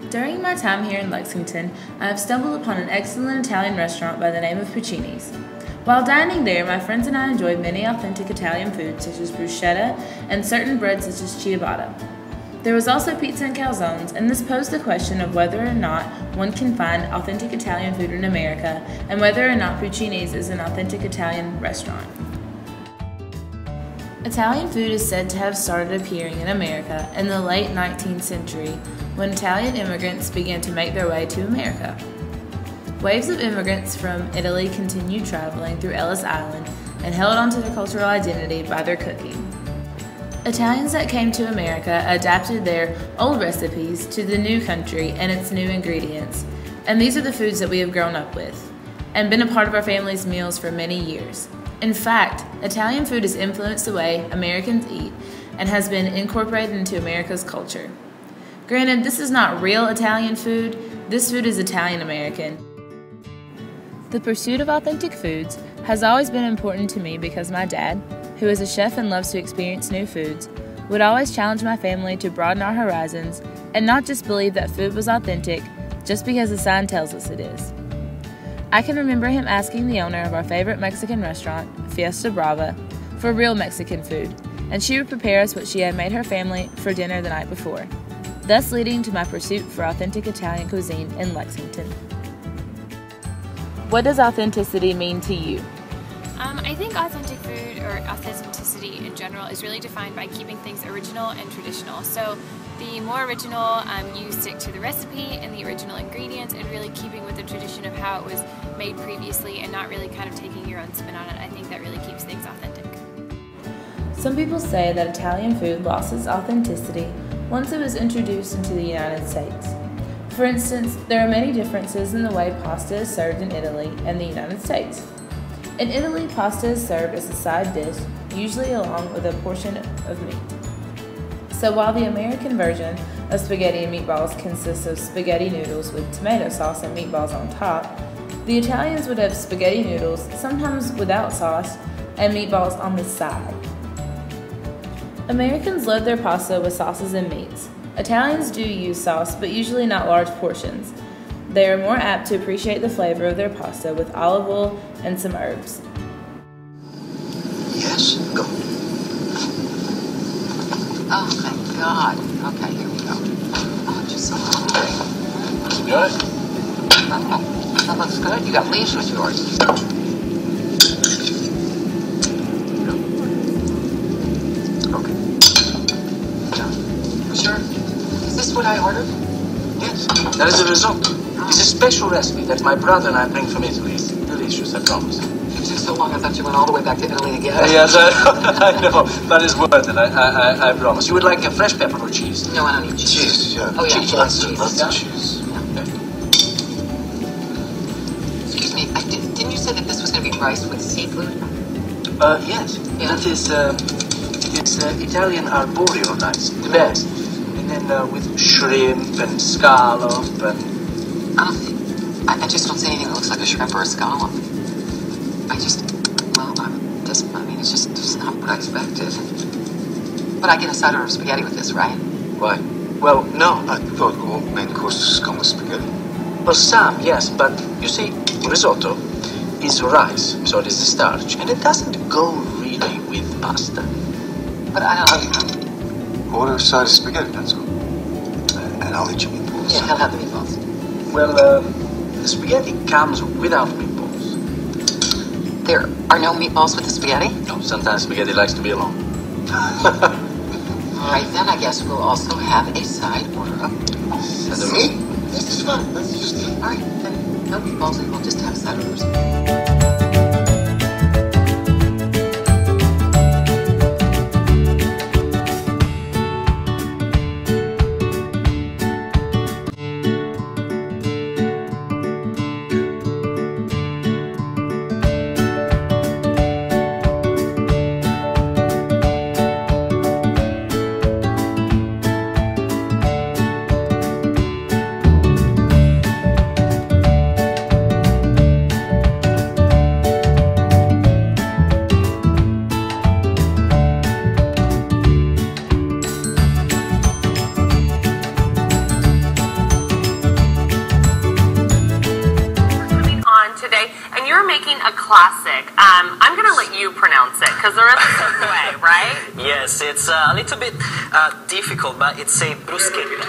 During my time here in Lexington, I have stumbled upon an excellent Italian restaurant by the name of Puccini's. While dining there, my friends and I enjoyed many authentic Italian foods such as bruschetta and certain breads such as ciabatta. There was also pizza and calzones, and this posed the question of whether or not one can find authentic Italian food in America and whether or not Puccini's is an authentic Italian restaurant. Italian food is said to have started appearing in America in the late 19th century when Italian immigrants began to make their way to America. Waves of immigrants from Italy continued traveling through Ellis Island and held onto their cultural identity by their cooking. Italians that came to America adapted their old recipes to the new country and its new ingredients, and these are the foods that we have grown up with and been a part of our family's meals for many years. In fact, Italian food has influenced the way Americans eat and has been incorporated into America's culture. Granted, this is not real Italian food. This food is Italian American. The pursuit of authentic foods has always been important to me because my dad, who is a chef and loves to experience new foods, would always challenge my family to broaden our horizons and not just believe that food was authentic just because the sign tells us it is. I can remember him asking the owner of our favorite Mexican restaurant, Fiesta Brava, for real Mexican food, and she would prepare us what she had made her family for dinner the night before, thus leading to my pursuit for authentic Italian cuisine in Lexington. What does authenticity mean to you? I think authentic food, or authenticity in general, is really defined by keeping things original and traditional. So the more original you stick to the recipe and the original ingredients and really keeping with the tradition of how it was made previously and not really kind of taking your own spin on it, I think that really keeps things authentic. Some people say that Italian food lost its authenticity once it was introduced into the United States. For instance, there are many differences in the way pasta is served in Italy and the United States. In Italy, pasta is served as a side dish, usually along with a portion of meat. So while the American version of spaghetti and meatballs consists of spaghetti noodles with tomato sauce and meatballs on top, the Italians would have spaghetti noodles, sometimes without sauce, and meatballs on the side. Americans load their pasta with sauces and meats. Italians do use sauce, but usually not large portions. They are more apt to appreciate the flavor of their pasta with olive oil and some herbs. Yes, go. Oh, thank God. Okay, here we go. Oh, just so hungry. Good? Oh, that looks good. You got leaves with yours. Okay. Yeah. Sure. Is this what I ordered? Yes, that is a risotto. It's a special recipe that my brother and I bring from Italy. It's delicious, I promise. It took so long, I thought you went all the way back to Italy again. Yes, I know, but it's worth it, I promise. You would like a fresh pepper or cheese? No, I don't need cheese. Cheese, yeah. Oh, yeah, Cheese, she likes cheese. lots Yeah. of cheese. Yeah. Excuse me, didn't you say that this was going to be rice with seafood? Yes. Yeah. That is, it is Italian arboreal rice, the best. And then with shrimp and scallop and... I just don't see anything that looks like a shrimp or a scallop. It's not what I expected. But I get a side order of spaghetti with this, right? Why? Well, no. I thought all main courses come with spaghetti. Well, some, yes, but you see, risotto is rice, so it is the starch, and it doesn't go really with pasta. But I don't know. Order a side of spaghetti, that's all. And I'll eat your meatballs. Yeah, he'll have the meatballs. Well, the spaghetti comes without meatballs. There are no meatballs with the spaghetti? No, sometimes spaghetti likes to be alone. All right, then I guess we'll also have a side order of... See? This is fine. That's just... All right, then no meatballs, and we'll just have side orders. making a classic. I'm going to let you pronounce it because there is a certain way, right? Yes, it's a little bit difficult, but it's a bruschetta.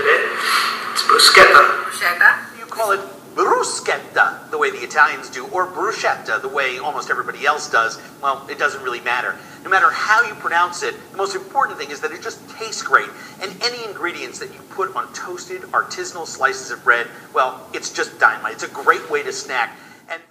It's bruschetta. Bruschetta? You call it bruschetta, the way the Italians do, or bruschetta, the way almost everybody else does. Well, it doesn't really matter. No matter how you pronounce it, the most important thing is that it just tastes great. And any ingredients that you put on toasted, artisanal slices of bread, well, it's just dynamite. It's a great way to snack. And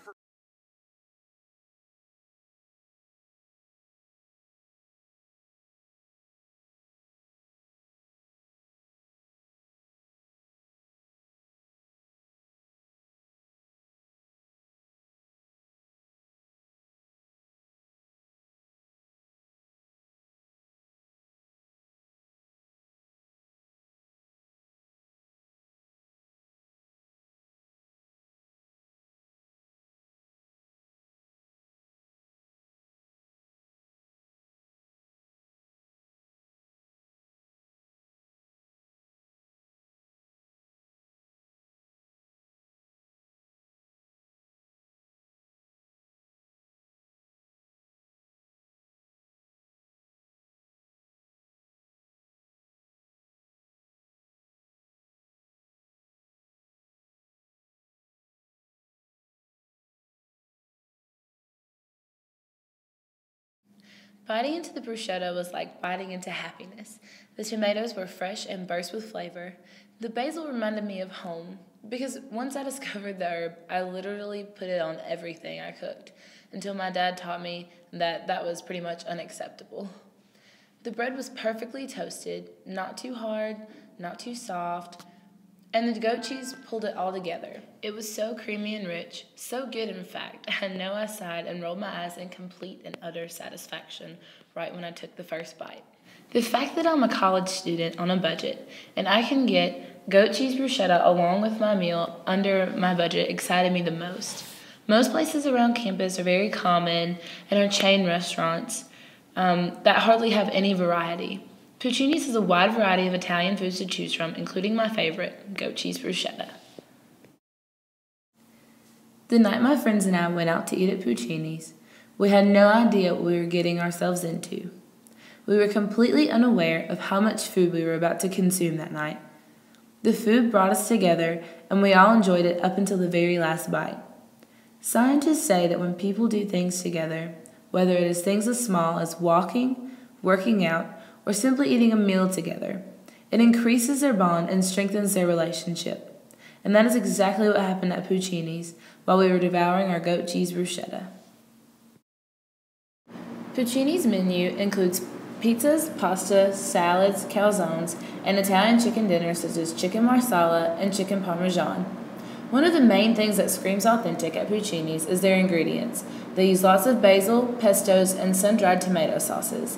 Biting into the bruschetta was like biting into happiness. The tomatoes were fresh and burst with flavor. The basil reminded me of home, because once I discovered the herb, I literally put it on everything I cooked, until my dad taught me that that was pretty much unacceptable. The bread was perfectly toasted, not too hard, not too soft, and the goat cheese pulled it all together. It was so creamy and rich, so good in fact, I know I sighed and rolled my eyes in complete and utter satisfaction right when I took the first bite. The fact that I'm a college student on a budget and I can get goat cheese bruschetta along with my meal under my budget excited me the most. Most places around campus are very common and are chain restaurants that hardly have any variety. Puccini's has a wide variety of Italian foods to choose from, including my favorite, goat cheese bruschetta. The night my friends and I went out to eat at Puccini's, we had no idea what we were getting ourselves into. We were completely unaware of how much food we were about to consume that night. The food brought us together, and we all enjoyed it up until the very last bite. Scientists say that when people do things together, whether it is things as small as walking, working out, or simply eating a meal together, it increases their bond and strengthens their relationship. And that is exactly what happened at Puccini's while we were devouring our goat cheese bruschetta. Puccini's menu includes pizzas, pasta, salads, calzones, and Italian chicken dinners such as chicken marsala and chicken parmesan. One of the main things that screams authentic at Puccini's is their ingredients. They use lots of basil, pestos, and sun-dried tomato sauces.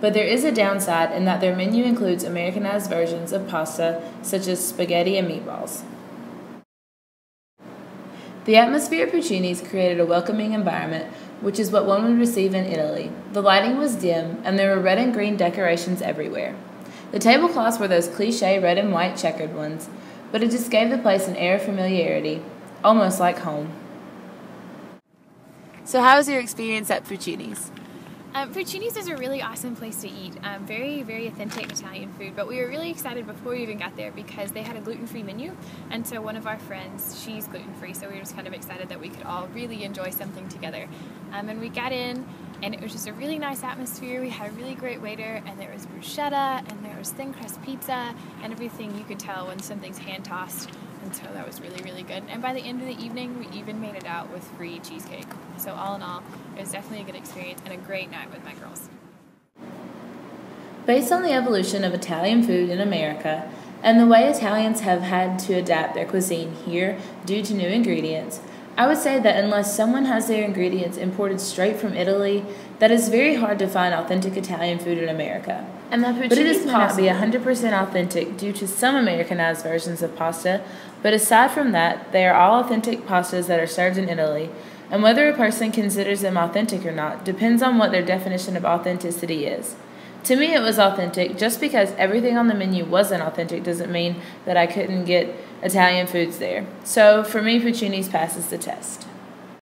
But there is a downside in that their menu includes Americanized versions of pasta, such as spaghetti and meatballs. The atmosphere at Puccini's created a welcoming environment, which is what one would receive in Italy. The lighting was dim, and there were red and green decorations everywhere. The tablecloths were those cliché red and white checkered ones, but it just gave the place an air of familiarity, almost like home. So how was your experience at Puccini's? Puccini's is a really awesome place to eat. Very, very authentic Italian food, but we were really excited before we even got there because they had a gluten-free menu, and so one of our friends, she's gluten-free, so we were just kind of excited that we could all really enjoy something together. And we got in, and it was just a really nice atmosphere. We had a really great waiter, and there was bruschetta, and there was thin crust pizza, and everything you could tell when something's hand-tossed, and so that was really, really good. And by the end of the evening, we even made it out with free cheesecake. So all in all, it was definitely a good experience and a great night with my girls. Based on the evolution of Italian food in America and the way Italians have had to adapt their cuisine here due to new ingredients, I would say that unless someone has their ingredients imported straight from Italy, that it's very hard to find authentic Italian food in America. And that but it is possible to be 100% authentic due to some Americanized versions of pasta, but aside from that, they are all authentic pastas that are served in Italy, and whether a person considers them authentic or not depends on what their definition of authenticity is. To me, it was authentic. Just because everything on the menu wasn't authentic doesn't mean that I couldn't get Italian foods there. So, for me, Puccini's passes the test.